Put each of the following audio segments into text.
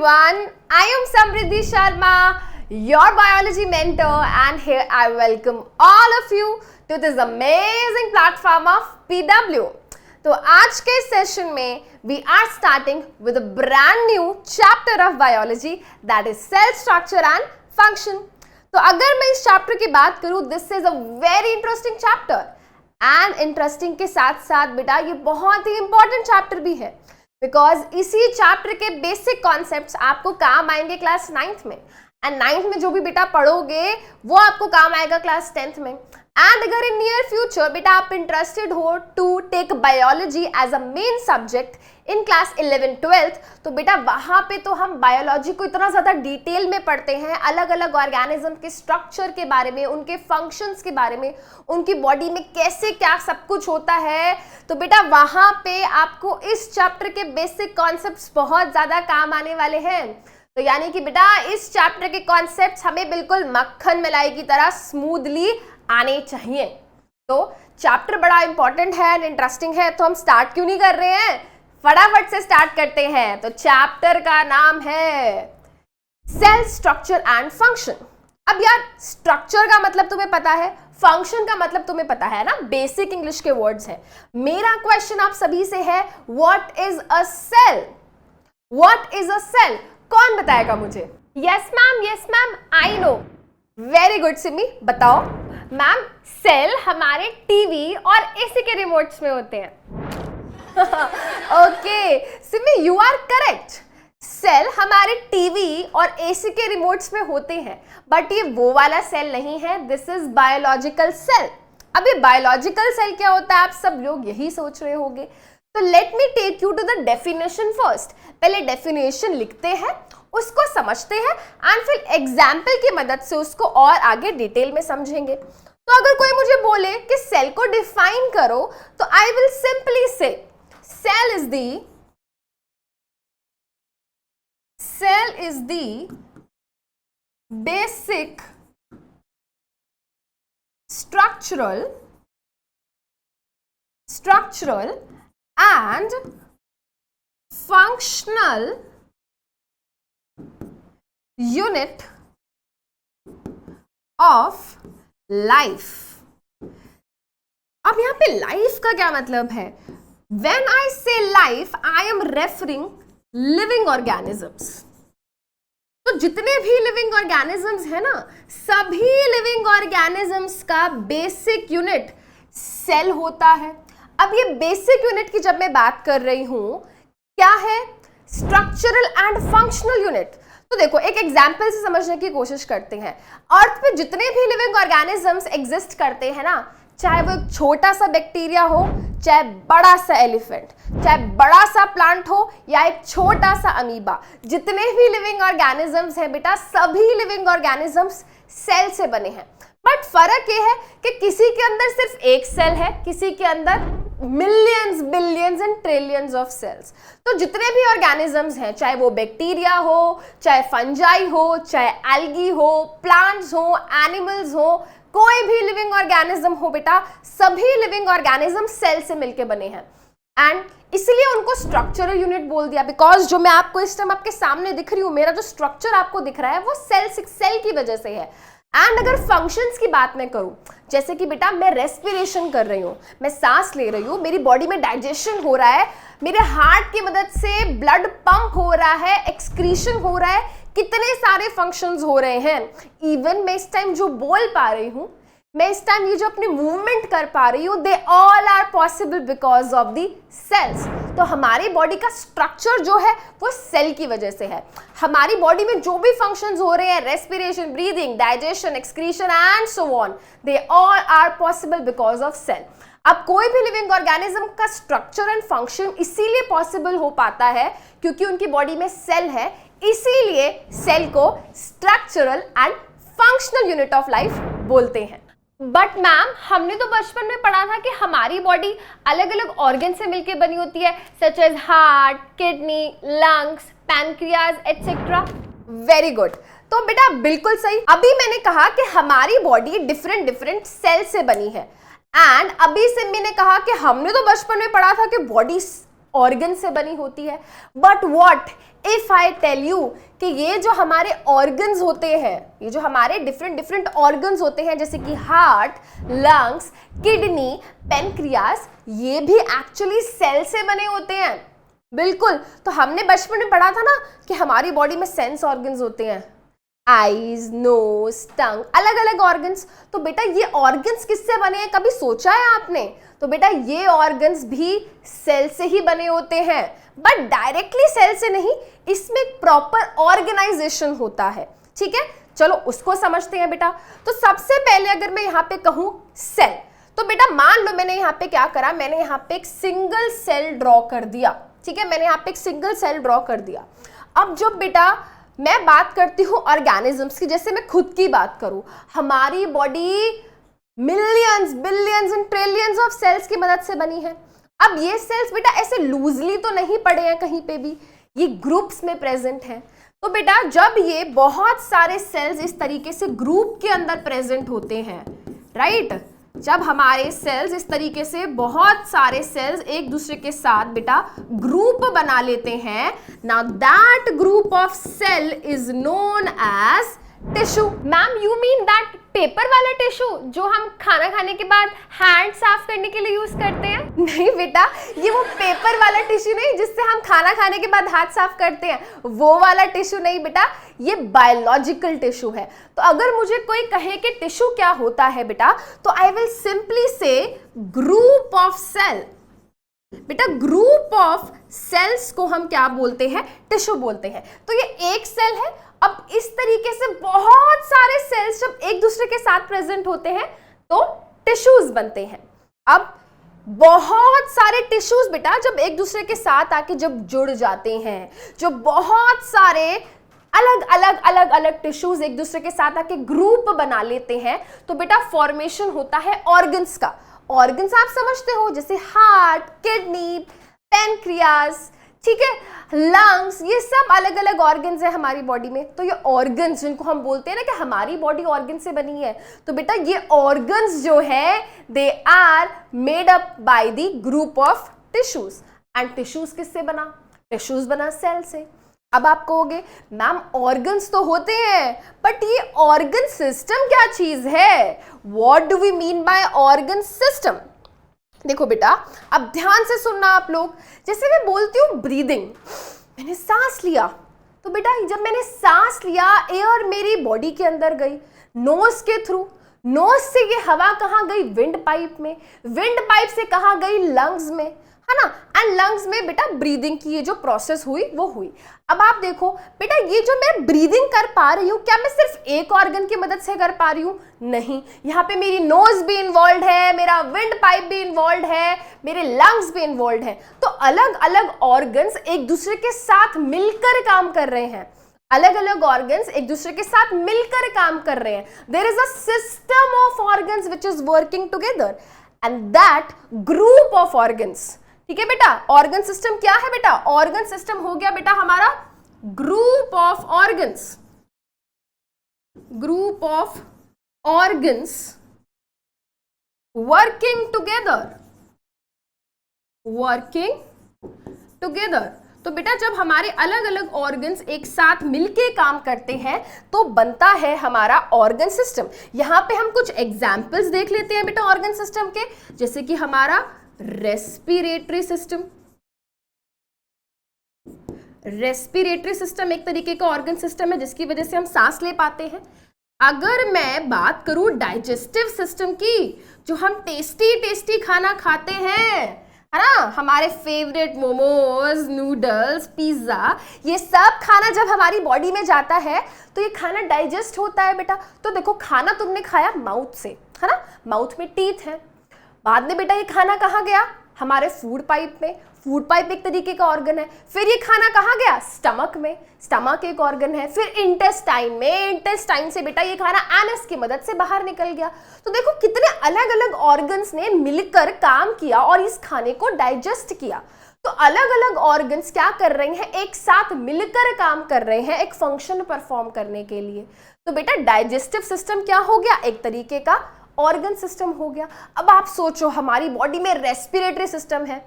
everyone, I am Samriddhi Sharma, your biology mentor, and here I welcome all of you to this amazing platform of PW. तो आज के session में we are starting with a brand new chapter of biology that is cell structure and function. तो अगर मैं इस chapter की बात करूं, this is a very interesting chapter and interesting के साथ साथ बेटा ये बहुत ही important chapter भी है बिकॉज इसी चैप्टर के बेसिक कॉन्सेप्ट्स आपको काम आएंगे क्लास 9th में एंड 9th में जो भी बेटा पढ़ोगे वो आपको काम आएगा क्लास 10th में एंड अगर इन नियर फ्यूचर बेटा आप इंटरेस्टेड हो to take biology as a main subject in class 11-12 तो बेटा वहां पे तो हम बायोलॉजी को इतना ज्यादा डिटेल में पढ़ते हैं, अलग अलग ऑर्गेनिज्म के स्ट्रक्चर के बारे में, उनके फंक्शंस के बारे में, उनकी बॉडी में कैसे क्या सब कुछ होता है। तो बेटा वहां पे आपको इस चैप्टर के बेसिक कॉन्सेप्ट्स बहुत ज्यादा काम आने वाले हैं। तो यानी कि बेटा इस चैप्टर के कॉन्सेप्ट्स हमें बिल्कुल मक्खन मलाई की तरह स्मूथली आने चाहिए। तो चैप्टर बड़ा इंपॉर्टेंट है एंड इंटरेस्टिंग है, तो हम स्टार्ट क्यों नहीं कर रहे हैं, फटाफट से स्टार्ट करते हैं। तो चैप्टर का नाम है सेल स्ट्रक्चर एंड फंक्शन। अब यार स्ट्रक्चर का मतलब तुम्हें पता है, फंक्शन का मतलब तुम्हें पता है ना, बेसिक इंग्लिश के वर्ड्स है। मेरा क्वेश्चन आप सभी से है what is a cell, what is a cell, कौन बताएगा मुझे? Yes ma'am I know, very good Simi, बताओ। मैम सेल हमारे टीवी और एसी के रिमोट्स में होते हैं। Okay Simi you are correct, cell हमारे टीवी और एसी के रिमोट्स में होते हैं, बट ये वो वाला सेल नहीं है, दिस इज बायोलॉजिकल सेल। अब ये बायोलॉजिकल सेल क्या होता है, आप सब लोग यही सोच रहे होंगे। तो let me take you to the definition first. पहले डेफिनेशन लिखते हैं, उसको समझते हैं एंड फिर एग्जाम्पल की मदद से उसको और आगे डिटेल में समझेंगे। तो अगर कोई मुझे बोले कि सेल को डिफाइन करो, तो आई विल सिंपली से cell is the basic structural and functional unit of life। अब यहाँ पे लाइफ का क्या मतलब है? When I say life, I am referring living organisms। तो जितने भी लिविंग ऑर्गेनिजम्स है ना, सभी लिविंग ऑर्गेनिजम्स का बेसिक यूनिट सेल होता है। अब ये बेसिक यूनिट की जब मैं बात कर रही हूं, क्या है? Structural and functional unit. तो देखो एक एग्जाम्पल से समझने की कोशिश करते हैं। अर्थ पे जितने भी लिविंग ऑर्गेनिजम्स एग्जिस्ट करते हैं ना, चाहे वो एक छोटा सा बैक्टीरिया हो, चाहे बड़ा सा एलिफेंट, चाहे बड़ा सा प्लांट हो या एक छोटा सा अमीबा, जितने भी लिविंग ऑर्गेनिजम्स हैं बेटा, सभी लिविंग ऑर्गेनिजम्स सेल से बने हैं। बट फर्क ये है कि किसी के अंदर सिर्फ एक सेल है, किसी के अंदर millions billions and trillions of cells. तो जितने भी ऑर्गेनिजम्स हैं, चाहे वो बैक्टीरिया हो, चाहे फंजाई हो, चाहे एल्गी हो, प्लांट्स हो, एनिमल्स हो, कोई भी लिविंग ऑर्गेनिज्म हो बेटा, सभी लिविंग ऑर्गेनिज्म सेल से मिलके बने हैं एंड इसलिए उनको स्ट्रक्चरल यूनिट बोल दिया। बिकॉज जो मैं आपको इस टाइम आपके सामने दिख रही हूँ, मेरा जो स्ट्रक्चर आपको दिख रहा है वो सेल की वजह से है। एंड अगर फंक्शंस की बात मैं करूं, जैसे कि बेटा मैं रेस्पिरेशन कर रही हूँ, मैं सांस ले रही हूँ, मेरी बॉडी में डाइजेशन हो रहा है, मेरे हार्ट की मदद से ब्लड पंप हो रहा है, एक्सक्रीशन हो रहा है, कितने सारे फंक्शंस हो रहे हैं। इवन मैं इस टाइम जो बोल पा रही हूँ, मैं इस टाइम ये जो अपनी मूवमेंट कर पा रही हूँ, they all are possible because of the cells. तो हमारी बॉडी का स्ट्रक्चर जो है वो सेल की वजह से है। हमारी बॉडी में जो भी फंक्शंस हो रहे हैं, respiration, breathing, digestion, excretion and so on, they all are possible because of cell. अब कोई भी लिविंग ऑर्गेनिज्म का स्ट्रक्चर एंड फंक्शन इसीलिए पॉसिबल हो पाता है क्योंकि उनकी बॉडी में सेल है, इसीलिए सेल को structural and functional unit of life बोलते हैं। बट मैम हमने तो बचपन में पढ़ा था कि हमारी बॉडी अलग अलग ऑर्गन से मिलकर बनी होती है, such as heart, kidney, lungs, pancreas etcetera. Very good, तो बेटा बिल्कुल सही। अभी मैंने कहा कि हमारी बॉडी डिफरेंट सेल से बनी है एंड अभी सिम्मी ने कहा कि हमने तो बचपन में पढ़ा था कि बॉडी ऑर्गन से बनी होती है। But what if I tell you कि ये जो हमारे ऑर्गन्स होते हैं, ये जो हमारे डिफरेंट ऑर्गन्स होते हैं, जैसे कि हार्ट, लंग्स, किडनी, पेनक्रियास, ये भी एक्चुअली सेल से बने होते हैं। बिल्कुल, तो हमने बचपन में पढ़ा था ना कि हमारी बॉडी में सेंस ऑर्गन्स होते हैं, आईज, नोज, टंग, अलग अलग ऑर्गन्स। तो बेटा ये ऑर्गन्स किससे बने हैं, कभी सोचा है आपने? तो बेटा ये ऑर्गन्स भी सेल से ही बने होते हैं, बट डायरेक्टली सेल से नहीं, इसमें प्रॉपर ऑर्गेनाइजेशन होता है। ठीक है, चलो उसको समझते हैं बेटा। तो सबसे पहले अगर मैं यहाँ पे कहूं सेल, तो बेटा मान लो मैंने यहाँ पे क्या करा, मैंने यहाँ पे एक सिंगल सेल ड्रॉ कर दिया। ठीक है, मैंने यहाँ पे एक सिंगल सेल ड्रॉ कर दिया। अब जब बेटा मैं बात करती हूँ ऑर्गेनिजम्स की, जैसे मैं खुद की बात करूं, हमारी body millions, billions and trillions of cells की मदद से बनी है। अब ये सेल्स बेटा ऐसे लूजली तो नहीं पड़े हैं कहीं पे भी, ये ग्रुप्स में प्रेजेंट हैं। तो बेटा जब ये बहुत सारे सेल्स इस तरीके से ग्रुप के अंदर प्रेजेंट होते हैं, राइट, जब हमारे सेल्स इस तरीके से बहुत सारे सेल्स एक दूसरे के साथ बेटा ग्रुप बना लेते हैं, now that group of cell is known as tissue. Ma'am you mean that paper वाला टिश्यू जो हम खाना खाने के बाद हैंड साफ करने के लिए यूज करते हैं? नहीं बेटा, ये वो पेपर वाला टिश्यू नहीं जिससे हम खाना खाने के बाद हाथ साफ करते हैं, वो वाला टिश्यू नहीं बेटा, ये बायोलॉजिकल टिश्यू है। तो अगर मुझे कोई कहे कि टिश्यू क्या होता है बेटा, तो आई विल सिंपली से ग्रुप ऑफ सेल। बेटा ग्रुप ऑफ सेल्स को हम क्या बोलते हैं? टिश्यू बोलते हैं। तो ये एक सेल है। अब इस तरीके से बहुत सारे सेल्स जब एक दूसरे के साथ प्रेजेंट होते हैं तो टिश्यूज बनते हैं। अब बहुत सारे टिश्यूज बेटा जब एक दूसरे के साथ आके जब जुड़ जाते हैं, जो बहुत सारे अलग अलग टिश्यूज एक दूसरे के साथ आके ग्रुप बना लेते हैं, तो बेटा फॉर्मेशन होता है ऑर्गन्स का। ऑर्गन्स आप समझते हो, जैसे हार्ट, किडनी, पेनक्रियास, ठीक है, लंग्स, ये सब अलग अलग ऑर्गन्स है हमारी बॉडी में। तो ये ऑर्गन्स जिनको हम बोलते हैं ना कि हमारी बॉडी ऑर्गन से बनी है, तो बेटा ये ऑर्गन्स जो है they are made up by the group of tissues. And tissues किससे बना? टिश्यूज बना सेल से। अब आप कहोगे मैम ऑर्गन्स तो होते हैं, बट ये ऑर्गन सिस्टम क्या चीज है? What do we mean by organ system? देखो बेटा अब ध्यान से सुनना आप लोग। जैसे मैं बोलती हूँ ब्रीदिंग, मैंने सांस लिया, तो बेटा जब मैंने सांस लिया एयर मेरी बॉडी के अंदर गई नोज के थ्रू, नोज से ये हवा कहाँ गई? विंड पाइप में, विंड पाइप से कहाँ गई? लंग्स में, है ना। एंड लंग्स में बेटा ब्रीदिंग की ये जो प्रोसेस हुई वो हुई। अब आप देखो बेटा ये जो मैं ब्रीदिंग कर पा रही हूँ, क्या मैं सिर्फ एक ऑर्गन की मदद से कर पा रही हूँ? नहीं, यहाँ पे मेरी नोज भी इन्वॉल्व है, मेरा विंड पाइप भी इन्वॉल्व है, मेरे लंग्स भी इन्वॉल्व है। तो अलग अलग ऑर्गन्स एक दूसरे के साथ मिलकर काम कर रहे हैं, अलग अलग ऑर्गन्स एक दूसरे के साथ मिलकर काम कर रहे हैं। There is a system of organs which is working together and that group of organs. ठीक है बेटा, ऑर्गन सिस्टम क्या है बेटा? ऑर्गन सिस्टम हो गया बेटा हमारा group of organs, group of organs working together, working together. तो बेटा जब हमारे अलग अलग ऑर्गन्स एक साथ मिलके काम करते हैं तो बनता है हमारा ऑर्गन सिस्टम। यहां पे हम कुछ एग्जाम्पल्स देख लेते हैं बेटा ऑर्गन सिस्टम के, जैसे कि हमारा रेस्पिरेटरी सिस्टम। रेस्पिरेटरी सिस्टम एक तरीके का ऑर्गन सिस्टम है जिसकी वजह से हम सांस ले पाते हैं। अगर मैं बात करूं डाइजेस्टिव सिस्टम की, जो हम टेस्टी टेस्टी खाना खाते हैं, है ना, हमारे फेवरेट मोमोज, नूडल्स, पिज्जा, ये सब खाना जब हमारी बॉडी में जाता है तो ये खाना डाइजेस्ट होता है बेटा। तो देखो खाना तुमने खाया माउथ से, है ना, माउथ में टीथ है, बाद में बेटा ये खाना कहाँ गया? हमारे फूड पाइप में। फूड पाइप एक तरीके का ऑर्गन है। फिर ये खाना कहाँ गया? स्टमक में। स्टमक एक ऑर्गन है। फिर इंटेस्टाइन में, इंटेस्टाइन से बेटा ये खाना एनस की मदद से बाहर निकल गया। तो देखो कितने अलग अलग ऑर्गन्स ने मिलकर काम किया और इस खाने को डाइजेस्ट किया। तो अलग अलग ऑर्गन्स क्या कर रहे हैं? एक साथ मिलकर काम कर रहे हैं एक फंक्शन परफॉर्म करने के लिए। तो बेटा डाइजेस्टिव सिस्टम क्या हो गया? एक तरीके का ऑर्गन सिस्टम हो गया। अब आप सोचो हमारी बॉडी में रेस्पिरेटरी सिस्टम है,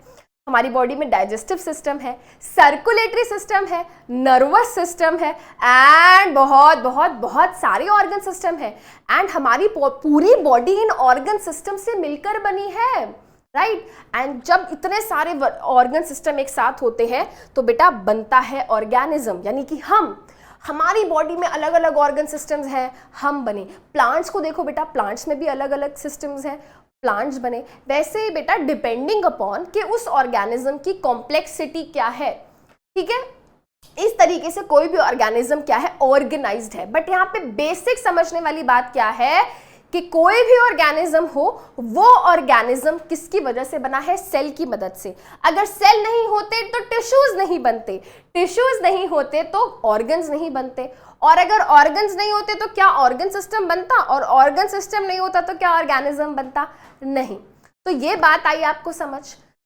हमारी बॉडी में डाइजेस्टिव सिस्टम है, सर्कुलेटरी सिस्टम है, नर्वस सिस्टम है एंड बहुत बहुत बहुत सारे ऑर्गन सिस्टम है। एंड हमारी पूरी बॉडी इन ऑर्गन सिस्टम से मिलकर बनी है, राइट। एंड जब इतने सारे ऑर्गन सिस्टम एक साथ होते हैं तो बेटा बनता है ऑर्गेनिज्म, यानी कि हमारी बॉडी में अलग अलग ऑर्गन सिस्टम्स हैं, हम बने। प्लांट्स को देखो बेटा, प्लांट्स में भी अलग अलग सिस्टम्स हैं, प्लांट्स बने। वैसे ही बेटा डिपेंडिंग अपॉन कि उस ऑर्गेनिज्म की कॉम्प्लेक्सिटी क्या है, ठीक है, इस तरीके से कोई भी ऑर्गेनिज्म क्या है, ऑर्गेनाइज्ड है। बट यहाँ पे बेसिक समझने वाली बात क्या है कि कोई भी ऑर्गेनिज्म हो, वो ऑर्गेनिज्म किसकी वजह से बना है, सेल की मदद से। अगर सेल नहीं होते तो टिश्यूज नहीं बनते, टिश्यूज नहीं होते तो ऑर्गन्स नहीं बनते, और अगर ऑर्गन्स नहीं होते तो क्या ऑर्गन सिस्टम बनता, और ऑर्गन सिस्टम नहीं होता तो क्या ऑर्गेनिज्म बनता, नहीं। तो ये बात आई आपको समझ।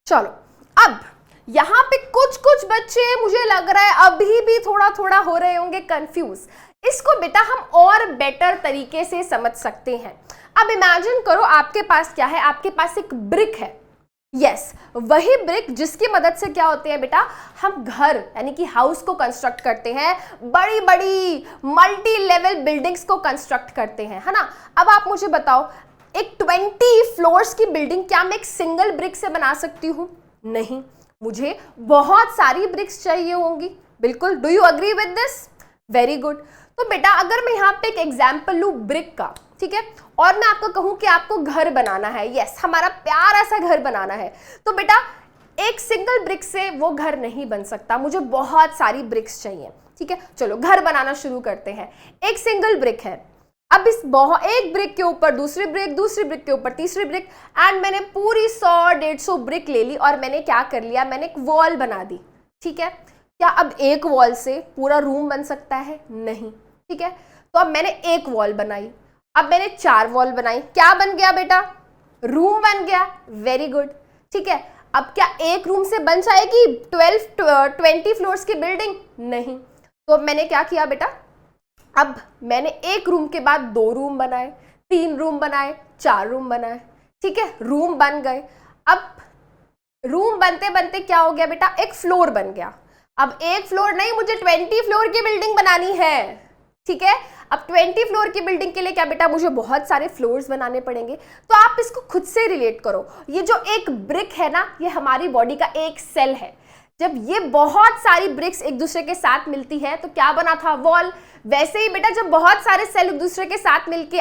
चलो अब यहाँ पे कुछ कुछ बच्चे मुझे लग रहा है अभी भी थोड़ा थोड़ा हो रहे होंगे कंफ्यूज। इसको बेटा हम और बेटर तरीके से समझ सकते हैं। अब इमेजिन करो आपके पास क्या है, आपके पास एक ब्रिक है, यस, वही ब्रिक जिसकी मदद से क्या होते हैं बेटा, हम घर यानी कि हाउस को कंस्ट्रक्ट करते हैं, बड़ी बड़ी मल्टी लेवल बिल्डिंग्स को कंस्ट्रक्ट करते हैं, है ना। अब आप मुझे बताओ, एक 20 फ्लोर्स की बिल्डिंग क्या मैं एक सिंगल ब्रिक से बना सकती हूँ, नहीं, मुझे बहुत सारी ब्रिक्स चाहिए होंगी, बिल्कुल। Do you agree with this, very good. तो बेटा अगर मैं यहाँ पे एक एग्जाम्पल लूँ ब्रिक का, ठीक है, और मैं आपको कहूँ कि आपको घर बनाना है, यस, हमारा प्यारा सा घर बनाना है, तो बेटा एक सिंगल ब्रिक से वो घर नहीं बन सकता, मुझे बहुत सारी ब्रिक्स चाहिए, ठीक है। चलो घर बनाना शुरू करते हैं। एक सिंगल ब्रिक है, अब इस एक ब्रिक के ऊपर दूसरी ब्रिक, दूसरी ब्रिक के ऊपर तीसरी ब्रिक, एंड मैंने पूरी 100-150 ब्रिक ले ली और मैंने क्या कर लिया, मैंने एक वॉल बना दी, ठीक है। क्या अब एक वॉल से पूरा रूम बन सकता है, नहीं, ठीक है। तो अब मैंने एक वॉल बनाई, अब मैंने 4 वॉल बनाई, क्या बन गया बेटा, रूम बन गया, वेरी गुड, ठीक है। अब क्या एक रूम से बन जाएगी 20 फ्लोर्स की बिल्डिंग, नहीं। तो अब मैंने क्या किया बेटा, अब मैंने एक रूम के बाद 2 रूम बनाए, 3 रूम बनाए, 4 रूम बनाए, ठीक है, रूम बन गए। अब रूम बनते बनते क्या हो गया बेटा, एक फ्लोर बन गया। अब एक फ्लोर नहीं, मुझे 20 फ्लोर की बिल्डिंग बनानी है, ठीक है। अब 20 फ्लोर की बिल्डिंग के लिए क्या बेटा, मुझे बहुत सारे फ्लोर्स बनाने पड़ेंगे। तो आप इसको खुद से रिलेट करो, ये जो एक ब्रिक है ना, ये हमारी बॉडी का एक सेल है। जब ये बहुत सारी ब्रिक्स एक दूसरे के साथ मिलती है तो क्या बना था, वॉल। वैसे ही बेटा जब बहुत सारे सेल एक दूसरे के साथ मिलके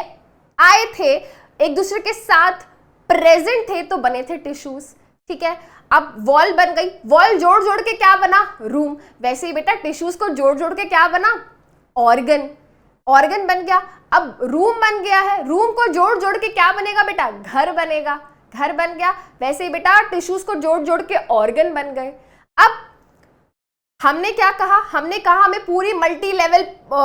आए थे, एक दूसरे के साथ प्रेजेंट थे, तो बने थे टिश्यूज, ठीक है। अब वॉल बन गई, वॉल जोड़ जोड़ के क्या बना, रूम। वैसे ही बेटा टिश्यूज को जोड़ जोड़ के क्या बना, ऑर्गन, ऑर्गन बन गया। अब रूम बन गया है, रूम को जोड़ जोड़ के क्या बनेगा बेटा, घर बनेगा, घर बन गया। वैसे ही बेटा टिश्यूज को जोड़ जोड़ के ऑर्गन बन गए। अब हमने क्या कहा, हमने कहा हमें पूरी मल्टी लेवल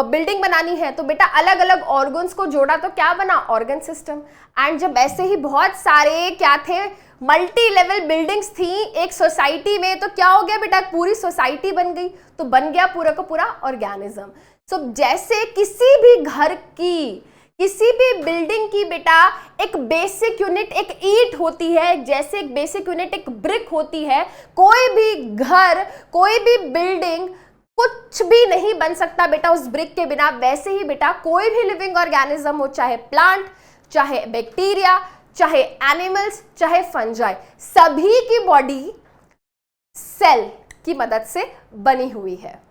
बिल्डिंग बनानी है, तो बेटा अलग अलग ऑर्गन्स को जोड़ा तो क्या बना, ऑर्गन सिस्टम। एंड जब ऐसे ही बहुत सारे क्या थे, मल्टी लेवल बिल्डिंग्स थी एक सोसाइटी में, तो क्या हो गया बेटा, पूरी सोसाइटी बन गई, तो बन गया पूरा का पूरा ऑर्गेनिज्म। सो जैसे किसी भी घर की, किसी भी बिल्डिंग की बेटा एक बेसिक यूनिट एक ईंट होती है, जैसे एक बेसिक यूनिट एक ब्रिक होती है, कोई भी घर, कोई भी बिल्डिंग, कुछ भी नहीं बन सकता बेटा उस ब्रिक के बिना। वैसे ही बेटा कोई भी लिविंग ऑर्गेनिज्म हो, चाहे प्लांट, चाहे बैक्टीरिया, चाहे एनिमल्स, चाहे फंजाई, सभी की बॉडी सेल की मदद से बनी हुई है।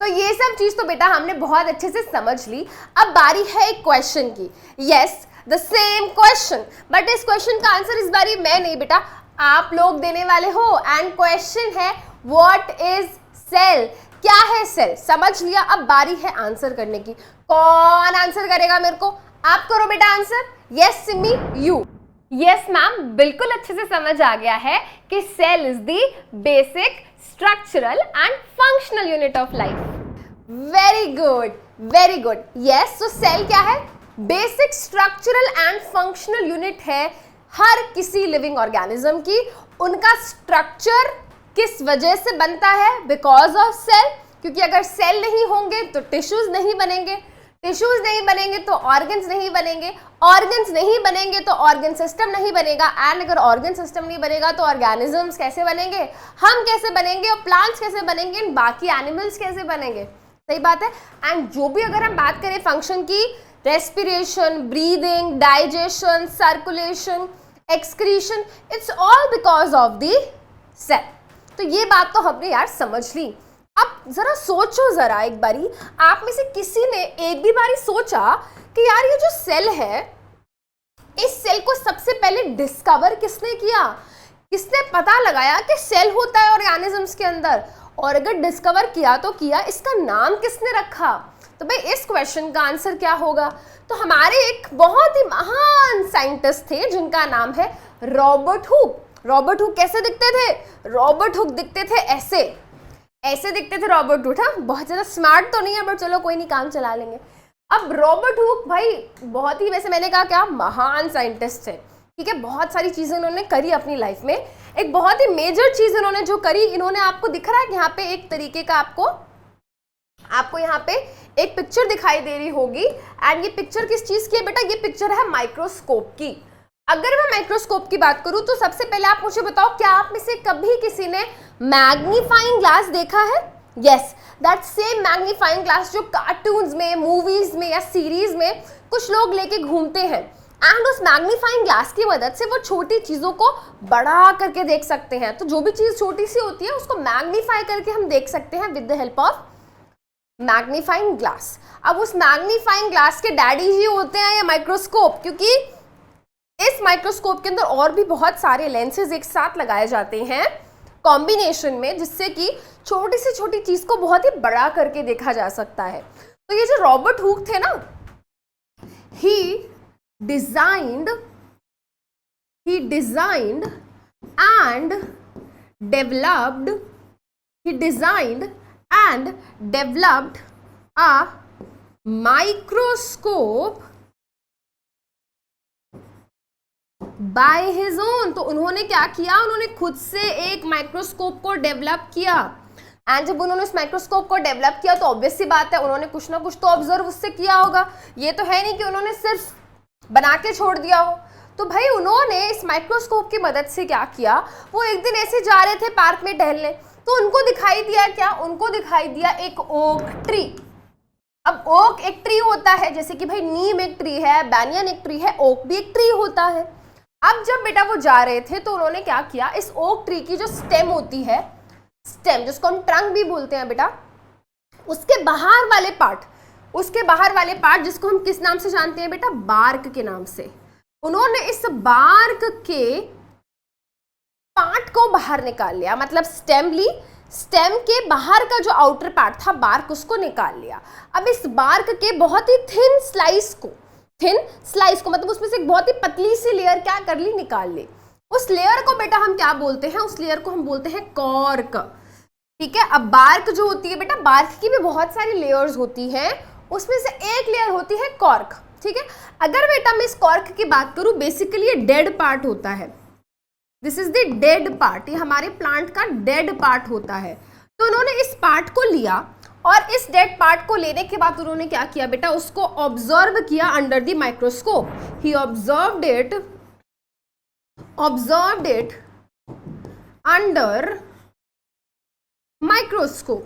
तो ये सब चीज तो बेटा हमने बहुत अच्छे से समझ ली। अब बारी है एक क्वेश्चन की, yes the same question, but इस क्वेश्चन का आंसर इस बारी मैं नहीं बेटा आप लोग देने वाले हो। एंड क्वेश्चन है व्हाट इज सेल, क्या है सेल, समझ लिया। अब बारी है आंसर करने की, कौन आंसर करेगा मेरे को, आप करो बेटा answer. Yes Simi, you. Yes ma'am, बिल्कुल अच्छे से समझ आ गया है कि cell is the basic structural and functional unit of life. Very good, very good. Yes, so cell क्या है, basic structural and functional unit है हर किसी लिविंग ऑर्गेनिज्म की। उनका स्ट्रक्चर किस वजह से बनता है, बिकॉज ऑफ सेल, क्योंकि अगर सेल नहीं होंगे तो टिश्यूज नहीं बनेंगे, टिश्यूज नहीं बनेंगे तो ऑर्गन्स नहीं बनेंगे, ऑर्गन्स नहीं बनेंगे तो ऑर्गन सिस्टम नहीं बनेगा, एंड अगर ऑर्गन सिस्टम नहीं बनेगा तो ऑर्गेनिजम्स कैसे बनेंगे, हम कैसे बनेंगे, और प्लांट्स कैसे बनेंगे, एंड बाकी एनिमल्स कैसे बनेंगे। सही बात है। एंड जो भी अगर हम बात करें फंक्शन की, respiration, breathing, digestion, circulation, excretion, it's all because of the cell. तो ये बात तो हमने यार समझ ली। अब जरा सोचो जरा एक बारी, आप में से किसी ने एक भी बारी सोचा कि यार ये जो सेल है, इस सेल को सबसे पहले डिस्कवर किसने किया, किसने पता लगाया कि सेल होता है ऑर्गेनिजम्स के अंदर, और अगर डिस्कवर किया तो किया, इसका नाम किसने रखा। तो भाई इस क्वेश्चन का आंसर क्या होगा। तो हमारे एक बहुत ही महान साइंटिस्ट थे जिनका नाम है रॉबर्ट हुक। रॉबर्ट हुक कैसे दिखते थे, रॉबर्ट हुक दिखते थे ऐसे दिखते थे रॉबर्ट हुक। हाँ, बहुत ज़्यादा स्मार्ट तो नहीं है, बट चलो कोई नहीं, काम चला लेंगे। अब रॉबर्ट हुक भाई बहुत ही, वैसे मैंने कहा क्या, महान साइंटिस्ट थे, ठीक है। बहुत सारी चीज़ें इन्होंने करी अपनी लाइफ में। एक बहुत ही मेजर चीज़ इन्होंने जो करी, इन्होंने, आपको दिख रहा है कि यहाँ पे एक तरीके का आपको यहाँ पे एक पिक्चर दिखाई दे रही होगी, एंड ये पिक्चर किस चीज़ की है बेटा, ये पिक्चर है माइक्रोस्कोप की। अगर मैं माइक्रोस्कोप की बात करूं तो सबसे पहले आप मुझे बताओ, क्या आप में से कभी किसी ने मैग्नीफाइंग ग्लास देखा है। Yes, that same magnifying glass जो कार्टून्स में, मूवीज में या सीरीज में कुछ लोग लेके घूमते हैं, एंड उस मैग्नीफाइंग ग्लास की मदद से वो छोटी चीज़ों को बड़ा करके देख सकते हैं। तो जो भी चीज़ छोटी सी होती है उसको मैग्नीफाई करके हम देख सकते हैं with the help of magnifying glass. अब उस मैग्नीफाइंग ग्लास के डैडी ही होते हैं ये माइक्रोस्कोप, क्योंकि इस माइक्रोस्कोप के अंदर और भी बहुत सारे लेंसेज एक साथ लगाए जाते हैं कॉम्बिनेशन में, जिससे कि छोटी से छोटी चीज को बहुत ही बड़ा करके देखा जा सकता है। तो ये जो रॉबर्ट हुक थे ना, he designed and developed a microscope by his own. तो उन्होंने क्या किया, उन्होंने खुद से एक माइक्रोस्कोप को डेवलप किया, एंड जब उन्होंने उस माइक्रोस्कोप को डेवलप किया तो ऑब्वियस सी बात है उन्होंने कुछ ना कुछ तो ऑब्जर्व उससे किया होगा। ये तो है नहीं कि उन्होंने सिर्फ बना के छोड़ दिया हो। तो भाई उन्होंने इस माइक्रोस्कोप की मदद से क्या किया, वो एक दिन ऐसे जा रहे थे पार्क में टहलने, तो उनको दिखाई दिया क्या, उनको दिखाई दिया एक ओक ट्री। अब ओक एक ट्री होता है, जैसे कि भाई नीम एक ट्री है, बैनियन एक ट्री है, ओक भी एक ट्री होता है। अब जब बेटा वो जा रहे थे तो उन्होंने क्या किया, इस ओक ट्री की जो स्टेम होती है, स्टेम जिसको हम ट्रंक भी बोलते हैं बेटा, उसके बाहर वाले पार्ट जिसको हम किस नाम से जानते हैं बेटा, बार्क के नाम से, उन्होंने इस बार्क के पार्ट को बाहर निकाल लिया। मतलब स्टेम ली, स्टेम के बाहर का जो आउटर पार्ट था बार्क, उसको निकाल लिया। अब इस बार्क के बहुत ही थिन स्लाइस को मतलब उसमें से एक बहुत ही पतली सी लेयर क्या कर ली, निकाल ली। उस लेयर को बेटा हम क्या बोलते हैं, उस लेयर को हम बोलते हैं कॉर्क। ठीक है। अब बार्क जो होती है बेटा, बार्क की भी बहुत सारी लेयर्स होती हैं, उसमें से एक लेयर होती है कॉर्क। ठीक है। अगर बेटा मैं इस कॉर्क की बात करूं, बेसिकली ये डेड पार्ट होता है, this is the dead part, ये हमारे प्लांट का डेड पार्ट होता है। तो उन्होंने इस पार्ट को लिया, और इस डेड पार्ट को लेने के बाद उन्होंने क्या किया बेटा, उसको ऑब्जर्व किया under the microscope. He observed it under microscope.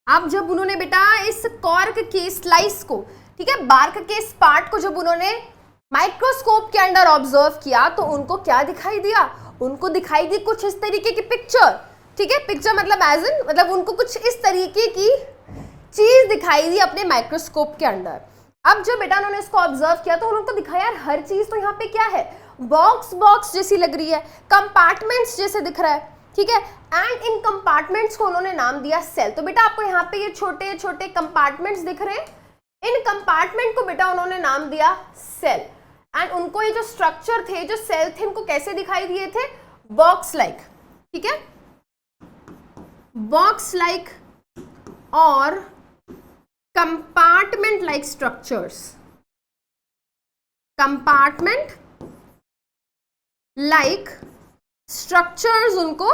अब जब उन्होंने बेटा इस कॉर्क के स्लाइस को, ठीक है, बार्क के इस पार्ट को जब उन्होंने माइक्रोस्कोप के अंदर ऑब्जर्व किया, तो उनको क्या दिखाई दिया, उनको दिखाई दी कुछ इस तरीके की पिक्चर। ठीक है, पिक्चर मतलब एज इन, मतलब उनको कुछ इस तरीके की चीज दिखाई दी अपने माइक्रोस्कोप के अंदर। अब जब बेटा उन्होंने इसको ऑब्जर्व किया तो उनको दिखाया यार हर चीज तो यहाँ पे क्या है, बॉक्स जैसी लग रही है, कंपार्टमेंट्स जैसे दिख रहा है। ठीक है। एंड इन कंपार्टमेंट्स को उन्होंने नाम दिया सेल। तो बेटा आपको यहाँ पे ये छोटे छोटे कंपार्टमेंट्स दिख रहे हैं, इन कंपार्टमेंट को बेटा उन्होंने नाम दिया सेल। एंड उनको ये जो स्ट्रक्चर थे, जो सेल थे, इनको कैसे दिखाई दिए थे, बॉक्स लाइक। ठीक है, बॉक्स लाइक और compartment like structures, compartment like structures उनको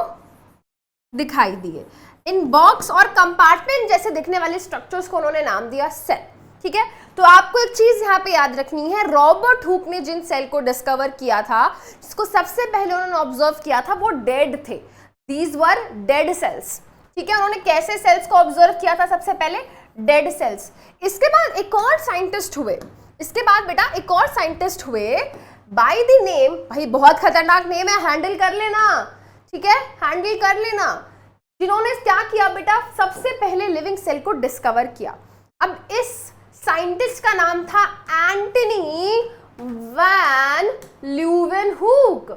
दिखाई दिए। इन बॉक्स और कंपार्टमेंट जैसे दिखने वाले स्ट्रक्चर्स को उन्होंने नाम दिया सेल। ठीक है, तो आपको एक चीज यहाँ पे याद रखनी है, रॉबर्ट हुक ने जिन सेल को डिस्कवर किया था, जिसको सबसे पहले उन्होंने ऑब्जर्व किया था, वो डेड थे। These were dead cells. ठीक है, उन्होंने कैसे सेल्स को ऑब्जर्व किया था? सबसे पहले डेड सेल्स। इसके बाद एक और साइंटिस्ट हुए, इसके बाद बेटा एक और साइंटिस्ट हुए बाय द नेम, भाई बहुत खतरनाक नेम है, हैंडल कर लेना। ठीक है, हैंडल कर लेना। जिन्होंने क्या किया बेटा? सबसे पहले लिविंग सेल को डिस्कवर किया। अब इस साइंटिस्ट का नाम था एंटनी वैन ल्यूवेनहूक।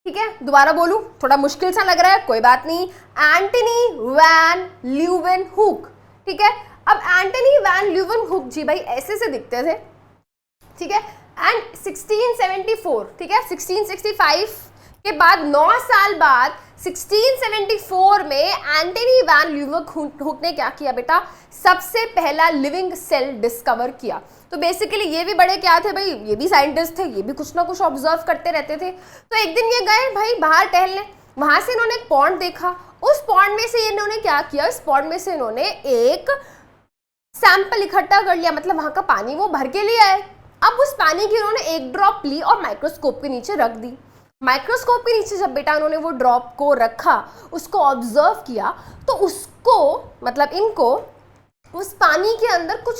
ठीक है, दोबारा बोलूं, थोड़ा मुश्किल सा लग रहा है, कोई बात नहीं। Antony van Leeuwenhoek. ठीक है, अब एंटनी वैन ल्यूवेनहूक जी भाई ऐसे से दिखते थे। ठीक है, एंड 1674, ठीक है, 1665 के बाद 9 साल बाद 1674 में एंटनी वैन ल्यूवेनहूक ने क्या किया बेटा? सबसे पहला लिविंग सेल डिस्कवर किया। तो बेसिकली ये भी बड़े क्या थे भाई, ये भी साइंटिस्ट थे, ये भी कुछ ना कुछ ऑब्जर्व करते रहते थे। तो एक दिन ये गए भाई बाहर टहलने, वहां से इन्होंने एक पॉन्ड देखा, उस पॉन्ड में से इन्होंने क्या किया? इस पॉन्ड में से इन्होंने एक सैंपल इकट्ठा कर लिया, मतलब वहां का पानी वो भर के ले आए। अब उस पानी की उन्होंने एक ड्रॉप ली और माइक्रोस्कोप के नीचे रख दी। माइक्रोस्कोप के नीचे जब बेटा उन्होंने वो ड्रॉप को रखा, उसको ऑब्जर्व किया, तो उसको मतलब इनको उस पानी के अंदर कुछ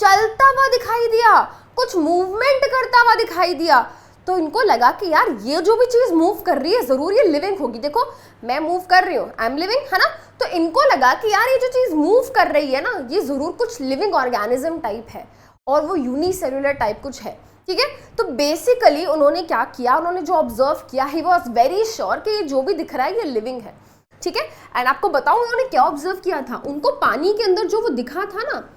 चलता हुआ दिखाई दिया, कुछ मूवमेंट करता हुआ दिखाई दिया। तो इनको लगा कि यार ये जो भी चीज मूव कर रही है जरूर ये लिविंग होगी। देखो मैं मूव कर रही हूँ, आई एम लिविंग, है ना। तो इनको लगा कि यार ये जो चीज मूव कर रही है ना, ये जरूर कुछ लिविंग ऑर्गेनिज्म टाइप है, और वो यूनिसेल्युलर टाइप कुछ है। ठीक है, तो बेसिकली उन्होंने क्या किया? उन्होंने जो ऑब्जर्व किया, ही वॉज वेरी श्योर कि ये जो भी दिख रहा है ये लिविंग है। ठीक है, एंड आपको बताऊं उन्होंने क्या ऑब्जर्व किया था? उनको पानी के अंदर जो वो दिखा था ना,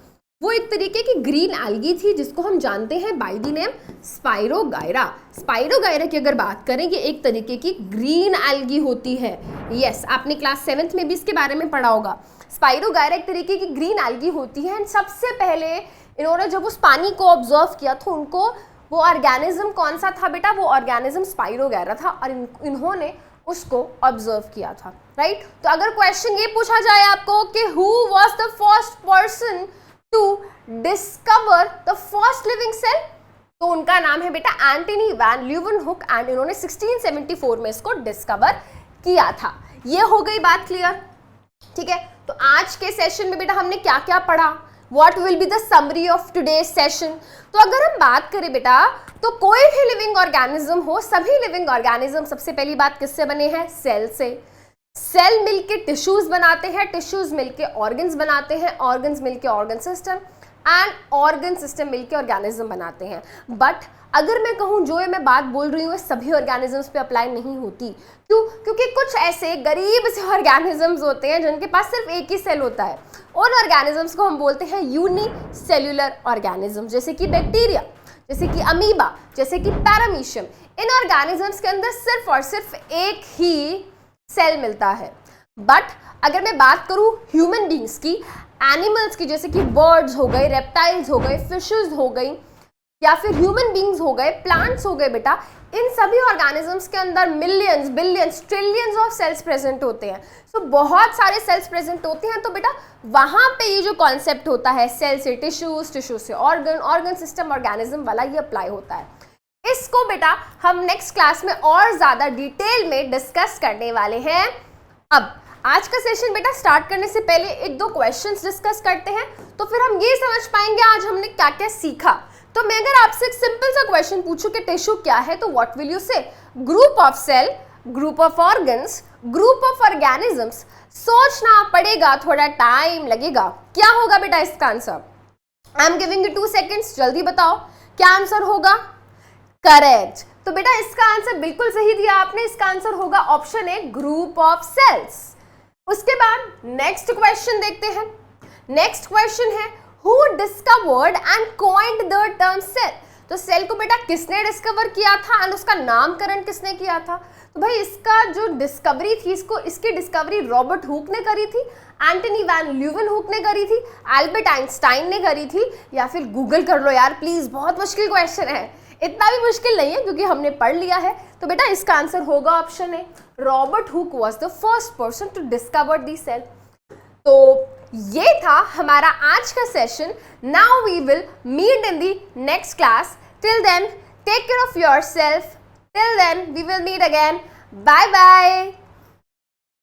वो एक तरीके की ग्रीन एल्गी थी, जिसको हम जानते हैं by the name spirogyra. Spirogyra की अगर बात करें, ये एक तरीके की ग्रीन एल्गी होती है। यस, आपने क्लास 7th में भी इसके बारे में पढ़ा होगा। स्पाइरोगायरा एक तरीके की ग्रीन एल्गी होती है। एंड सबसे पहले इन्होंने जब उस पानी को ऑब्जर्व किया तो उनको वो ऑर्गेनिज्म कौन सा था बेटा? वो ऑर्गेनिज्म स्पाइरोगायरा था, और इन्होंने उसको ऑब्जर्व किया था। राइट, तो अगर क्वेश्चन ये पूछा जाए आपको कि who was the first person to discover the first living cell, तो उनका नाम है बेटा एंटनी वैन ल्यूवेनहूक, एंड इन्होंने 1674 में इसको डिस्कवर किया था। ये हो गई बात क्लियर। ठीक है, तो आज के सेशन में बेटा हमने क्या क्या पढ़ा? What will be the summary of today's session? तो अगर हम बात करें बेटा, तो कोई भी लिविंग ऑर्गेनिज्म हो, सभी लिविंग ऑर्गेनिज्म सबसे पहली बात किससे बने हैं? सेल से। सेल मिलके टिश्यूज बनाते हैं, टिश्यूज मिलके ऑर्गन्स बनाते हैं, ऑर्गन्स मिलके organ system, and organ system मिलके ऑर्गेनिज्म बनाते हैं। बट अगर मैं कहूँ जो ये मैं बात बोल रही हूँ सभी ऑर्गेनिजम्स पे अप्लाई नहीं होती। क्यों? क्योंकि कुछ ऐसे गरीब से ऑर्गेनिजम्स होते हैं जिनके पास सिर्फ एक ही सेल होता है। उन ऑर्गेनिजम्स को हम बोलते हैं यूनिसेल्युलर ऑर्गेनिज्म, जैसे कि बैक्टीरिया, जैसे कि अमीबा, जैसे कि पैरामीशियम। इन ऑर्गेनिजम्स के अंदर सिर्फ और सिर्फ एक ही सेल मिलता है। बट अगर मैं बात करूँ ह्यूमन बींग्स की, एनिमल्स की, जैसे कि बर्ड्स हो गए, रेप्टाइल्स हो गए, फिशेस हो गई, या फिर ह्यूमन बींग्स हो गए, प्लांट्स हो गए बेटा, इन सभी ऑर्गेनिजम्स के अंदर millions, billions, trillions of cells present होते हैं। सो बहुत सारे सेल्स प्रेजेंट होते हैं। तो बेटा वहां पे ये जो कॉन्सेप्ट होता है सेल से टिश्यूज, टिश्यूज से ऑर्गन, ऑर्गन सिस्टम, ऑर्गेनिज्म वाला, ये अप्लाई होता है। इसको बेटा हम नेक्स्ट क्लास में और ज्यादा डिटेल में डिस्कस करने वाले हैं। अब आज का सेशन बेटा स्टार्ट करने से पहले एक दो क्वेश्चंस डिस्कस करते हैं, तो फिर हम ये समझ पाएंगे आज हमने क्या क्या सीखा। तो मैं अगर आपसे एक सिंपल सा क्वेश्चन पूछूं कि टिश्यू क्या है, तो what will you say? Group of cell, group of organs, group of organisms. सोचना पड़ेगा, थोड़ा टाइम लगेगा। क्या होगा बेटा इसका answer? I am giving you 2 seconds, जल्दी बताओ क्या आंसर होगा। करेक्ट। तो बेटा इसका आंसर बिल्कुल सही दिया आपने। इसका आंसर होगा option A, group of cells. उसके बाद नेक्स्ट क्वेश्चन देखते हैं। नेक्स्ट क्वेश्चन है Who discovered and coined the term cell? तो सेल को बेटा किसने डिस्कवर किया था एंड उसका नामकरण किसने किया था? तो भाई इसका जो डिस्कवरी थी, इसकी डिस्कवरी रॉबर्ट हुक ने करी थी, एंटनी वैन ल्यूवेनहूक ने करी थी, एल्बर्ट आइंस्टाइन ने करी थी, या फिर गूगल कर लो यार प्लीज, बहुत मुश्किल क्वेश्चन है। इतना भी मुश्किल नहीं है क्योंकि हमने पढ़ लिया है। तो बेटा इसका आंसर होगा option A, Robert Hooke was the first person to discover the cell. तो ये था हमारा आज का session. Now we will meet in the next class. Till then take care of yourself. Till then we will meet again. Bye bye.